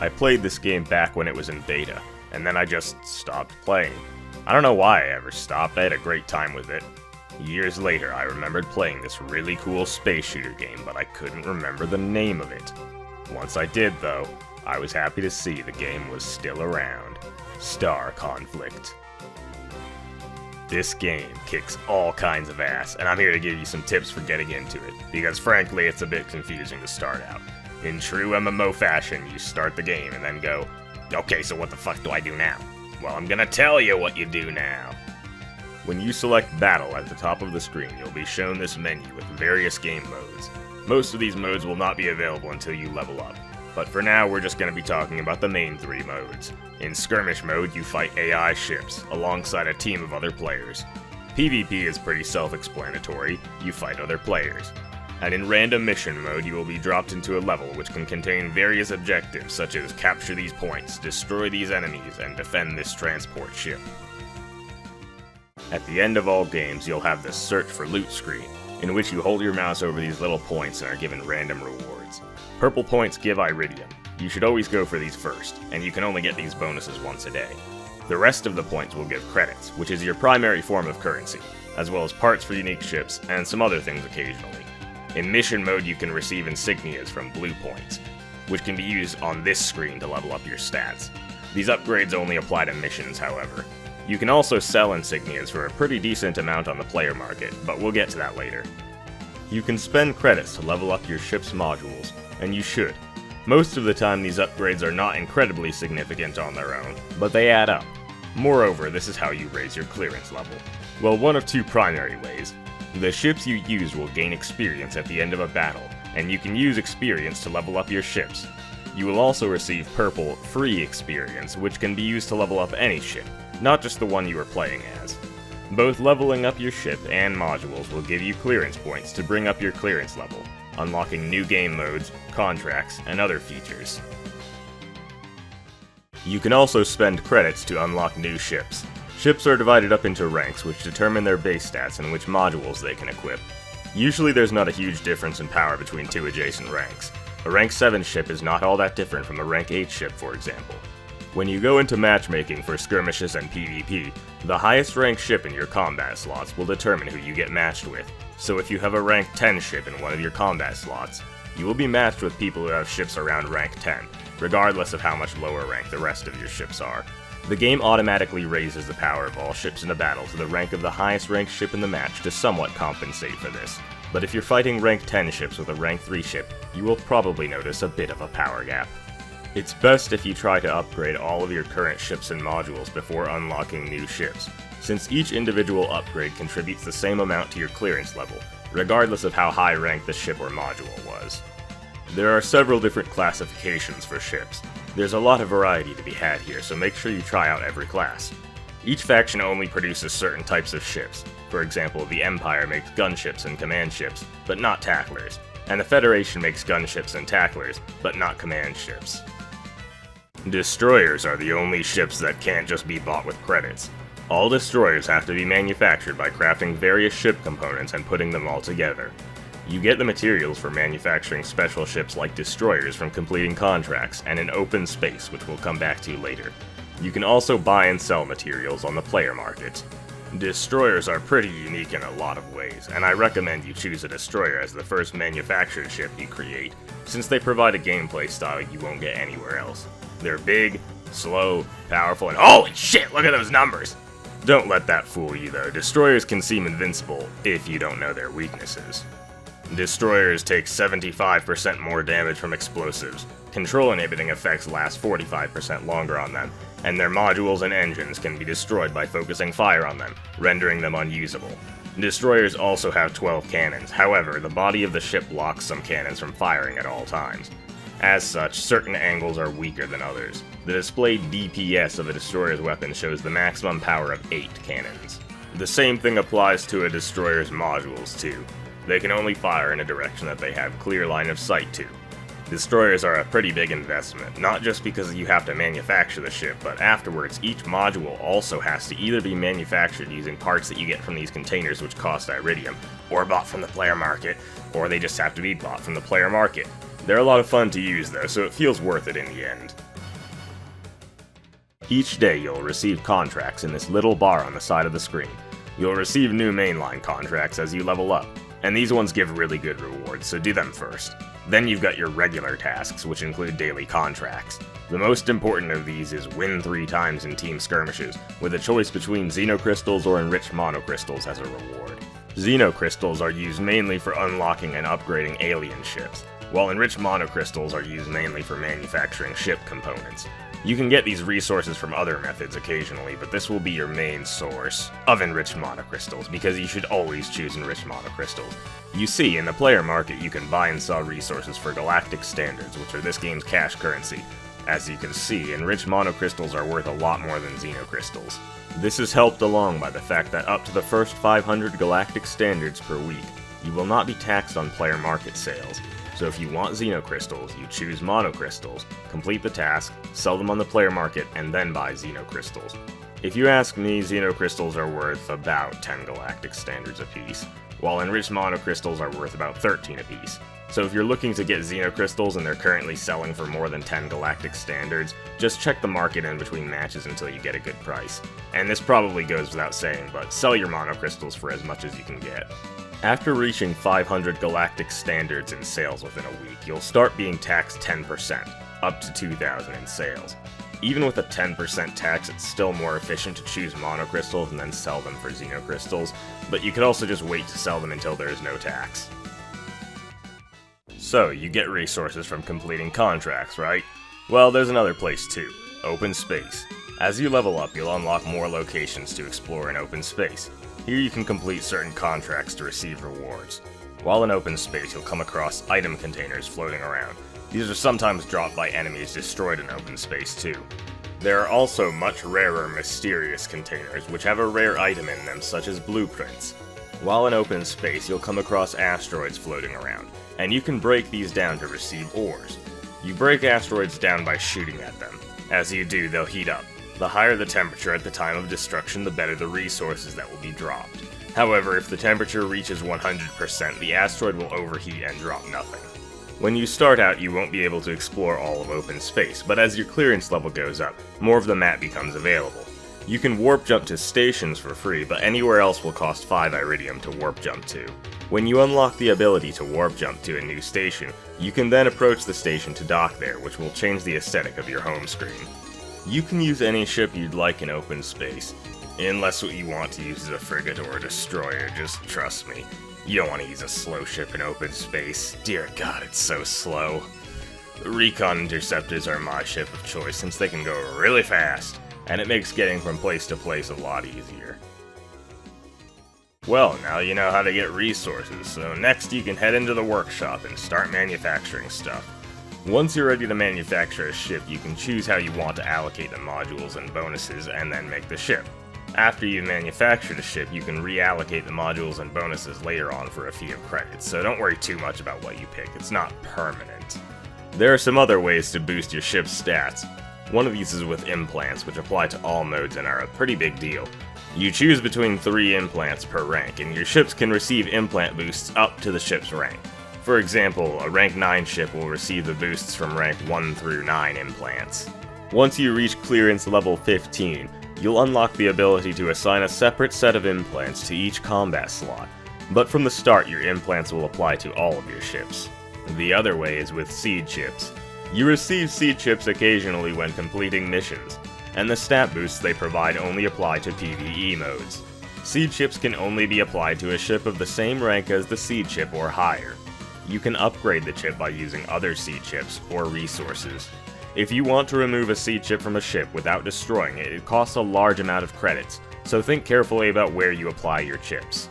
I played this game back when it was in beta, and then I just stopped playing. I don't know why I ever stopped, I had a great time with it. Years later, I remembered playing this really cool space shooter game, but I couldn't remember the name of it. Once I did, though, I was happy to see the game was still around. Star Conflict. This game kicks all kinds of ass, and I'm here to give you some tips for getting into it, because frankly, it's a bit confusing to start out. In true MMO fashion, you start the game and then go, okay, so what the fuck do I do now? Well, I'm gonna tell you what you do now. When you select Battle at the top of the screen, you'll be shown this menu with various game modes. Most of these modes will not be available until you level up, but for now we're just going to be talking about the main three modes. In Skirmish mode, you fight AI ships, alongside a team of other players. PvP is pretty self-explanatory, you fight other players. And in Random Mission mode, you will be dropped into a level which can contain various objectives such as capture these points, destroy these enemies, and defend this transport ship. At the end of all games, you'll have the Search for Loot screen, in which you hold your mouse over these little points and are given random rewards. Purple points give Iridium. You should always go for these first, and you can only get these bonuses once a day. The rest of the points will give credits, which is your primary form of currency, as well as parts for unique ships, and some other things occasionally. In Mission mode, you can receive insignias from blue points, which can be used on this screen to level up your stats. These upgrades only apply to missions, however. You can also sell insignias for a pretty decent amount on the player market, but we'll get to that later. You can spend credits to level up your ship's modules, and you should. Most of the time these upgrades are not incredibly significant on their own, but they add up. Moreover, this is how you raise your clearance level. Well, one of two primary ways. The ships you use will gain experience at the end of a battle, and you can use experience to level up your ships. You will also receive purple, free experience, which can be used to level up any ship, not just the one you are playing as. Both leveling up your ship and modules will give you clearance points to bring up your clearance level, unlocking new game modes, contracts, and other features. You can also spend credits to unlock new ships. Ships are divided up into ranks, which determine their base stats and which modules they can equip. Usually there's not a huge difference in power between two adjacent ranks. A rank 7 ship is not all that different from a rank 8 ship, for example. When you go into matchmaking for skirmishes and PvP, the highest ranked ship in your combat slots will determine who you get matched with. So if you have a rank 10 ship in one of your combat slots, you will be matched with people who have ships around rank 10, regardless of how much lower rank the rest of your ships are. The game automatically raises the power of all ships in a battle to the rank of the highest ranked ship in the match to somewhat compensate for this. But if you're fighting rank 10 ships with a rank 3 ship, you will probably notice a bit of a power gap. It's best if you try to upgrade all of your current ships and modules before unlocking new ships, since each individual upgrade contributes the same amount to your clearance level, regardless of how high ranked the ship or module was. There are several different classifications for ships. There's a lot of variety to be had here, so make sure you try out every class. Each faction only produces certain types of ships. For example, the Empire makes gunships and command ships, but not tacklers, and the Federation makes gunships and tacklers, but not command ships. Destroyers are the only ships that can't just be bought with credits. All destroyers have to be manufactured by crafting various ship components and putting them all together. You get the materials for manufacturing special ships like destroyers from completing contracts and an open space, which we'll come back to later. You can also buy and sell materials on the player market. Destroyers are pretty unique in a lot of ways, and I recommend you choose a destroyer as the first manufactured ship you create, since they provide a gameplay style you won't get anywhere else. They're big, slow, powerful, and holy shit, look at those numbers! Don't let that fool you though, destroyers can seem invincible if you don't know their weaknesses. Destroyers take 75% more damage from explosives, control inhibiting effects last 45% longer on them, and their modules and engines can be destroyed by focusing fire on them, rendering them unusable. Destroyers also have 12 cannons, however, the body of the ship blocks some cannons from firing at all times. As such, certain angles are weaker than others. The displayed DPS of a destroyer's weapon shows the maximum power of 8 cannons. The same thing applies to a destroyer's modules too. They can only fire in a direction that they have clear line of sight to. Destroyers are a pretty big investment, not just because you have to manufacture the ship, but afterwards each module also has to either be manufactured using parts that you get from these containers which cost Iridium, or bought from the player market, or they just have to be bought from the player market. They're a lot of fun to use though, so it feels worth it in the end. Each day you'll receive contracts in this little bar on the side of the screen. You'll receive new mainline contracts as you level up, and these ones give really good rewards, so do them first. Then you've got your regular tasks, which include daily contracts. The most important of these is win 3 times in team skirmishes, with a choice between Xenocrystals or Enriched Moncrystals as a reward. Xenocrystals are used mainly for unlocking and upgrading alien ships, while Enriched Moncrystals are used mainly for manufacturing ship components. You can get these resources from other methods occasionally, but this will be your main source of Enriched Moncrystals, because you should always choose Enriched Moncrystals. You see, in the player market you can buy and sell resources for Galactic Standards, which are this game's cash currency. As you can see, Enriched Moncrystals are worth a lot more than Xenocrystals. This is helped along by the fact that up to the first 500 Galactic Standards per week, you will not be taxed on player market sales. So if you want Xenocrystals, you choose Moncrystals, complete the task, sell them on the player market, and then buy Xenocrystals. If you ask me, Xenocrystals are worth about 10 Galactic Standards apiece, while Enriched Moncrystals are worth about 13 apiece. So if you're looking to get Xenocrystals and they're currently selling for more than 10 Galactic Standards, just check the market in between matches until you get a good price. And this probably goes without saying, but sell your Moncrystals for as much as you can get. After reaching 500 Galactic Standards in sales within a week, you'll start being taxed 10%, up to 2,000 in sales. Even with a 10% tax, it's still more efficient to choose Moncrystals and then sell them for Xenocrystals, but you could also just wait to sell them until there is no tax. So, you get resources from completing contracts, right? Well, there's another place too, open space. As you level up, you'll unlock more locations to explore in open space. Here you can complete certain contracts to receive rewards. While in open space, you'll come across item containers floating around. These are sometimes dropped by enemies destroyed in open space too. There are also much rarer mysterious containers, which have a rare item in them, such as blueprints. While in open space, you'll come across asteroids floating around, and you can break these down to receive ores. You break asteroids down by shooting at them. As you do, they'll heat up. The higher the temperature at the time of destruction, the better the resources that will be dropped. However, if the temperature reaches 100%, the asteroid will overheat and drop nothing. When you start out, you won't be able to explore all of open space, but as your clearance level goes up, more of the map becomes available. You can warp jump to stations for free, but anywhere else will cost 5 Iridium to warp jump to. When you unlock the ability to warp jump to a new station, you can then approach the station to dock there, which will change the aesthetic of your home screen. You can use any ship you'd like in open space, unless what you want to use is a frigate or a destroyer, just trust me. You don't want to use a slow ship in open space. Dear God, it's so slow. Recon interceptors are my ship of choice since they can go really fast, and it makes getting from place to place a lot easier. Well, now you know how to get resources, so next you can head into the workshop and start manufacturing stuff. Once you're ready to manufacture a ship, you can choose how you want to allocate the modules and bonuses and then make the ship. After you've manufactured a ship, you can reallocate the modules and bonuses later on for a fee of credits, so don't worry too much about what you pick, it's not permanent. There are some other ways to boost your ship's stats. One of these is with implants, which apply to all modes and are a pretty big deal. You choose between 3 implants per rank, and your ships can receive implant boosts up to the ship's rank. For example, a rank 9 ship will receive the boosts from rank 1 through 9 implants. Once you reach clearance level 15, you'll unlock the ability to assign a separate set of implants to each combat slot, but from the start your implants will apply to all of your ships. The other way is with seed chips. You receive seed chips occasionally when completing missions, and the stat boosts they provide only apply to PvE modes. Seed chips can only be applied to a ship of the same rank as the seed chip or higher. You can upgrade the chip by using other seed chips or resources. If you want to remove a seed chip from a ship without destroying it, it costs a large amount of credits, so think carefully about where you apply your chips.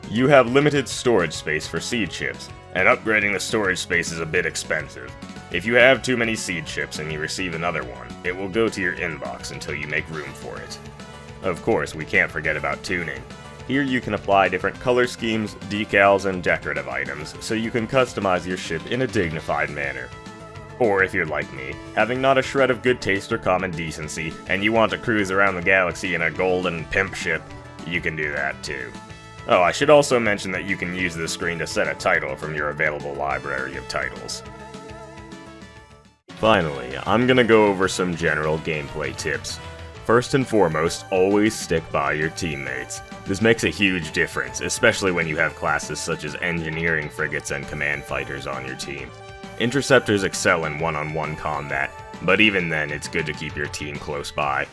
You have limited storage space for seed chips, and upgrading the storage space is a bit expensive. If you have too many seed chips and you receive another one, it will go to your inbox until you make room for it. Of course, we can't forget about tuning. Here you can apply different color schemes, decals, and decorative items, so you can customize your ship in a dignified manner. Or if you're like me, having not a shred of good taste or common decency, and you want to cruise around the galaxy in a golden pimp ship, you can do that too. Oh, I should also mention that you can use this screen to set a title from your available library of titles. Finally, I'm gonna go over some general gameplay tips. First and foremost, always stick by your teammates. This makes a huge difference, especially when you have classes such as engineering frigates and command fighters on your team. Interceptors excel in one-on-one combat, but even then it's good to keep your team close by.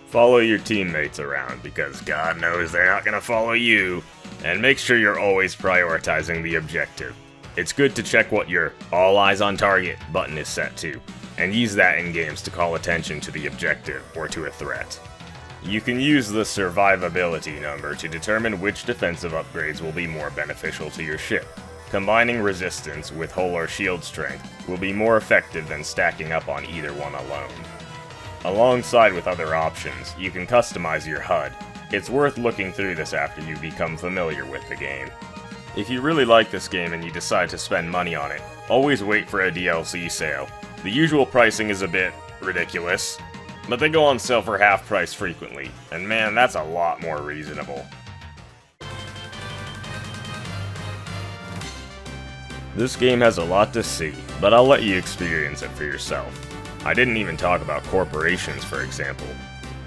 Follow your teammates around, because God knows they're not gonna follow you. And make sure you're always prioritizing the objective. It's good to check what your all eyes on target button is set to, and use that in games to call attention to the objective or to a threat. You can use the survivability number to determine which defensive upgrades will be more beneficial to your ship. Combining resistance with hull or shield strength will be more effective than stacking up on either one alone. Alongside with other options, you can customize your HUD. It's worth looking through this after you become familiar with the game. If you really like this game and you decide to spend money on it, always wait for a DLC sale. The usual pricing is a bit ridiculous, but they go on sale for half price frequently, and man, that's a lot more reasonable. This game has a lot to see, but I'll let you experience it for yourself. I didn't even talk about corporations, for example.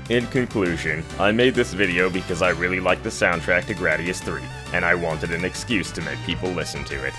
In conclusion, I made this video because I really like the soundtrack to Gradius III, and I wanted an excuse to make people listen to it.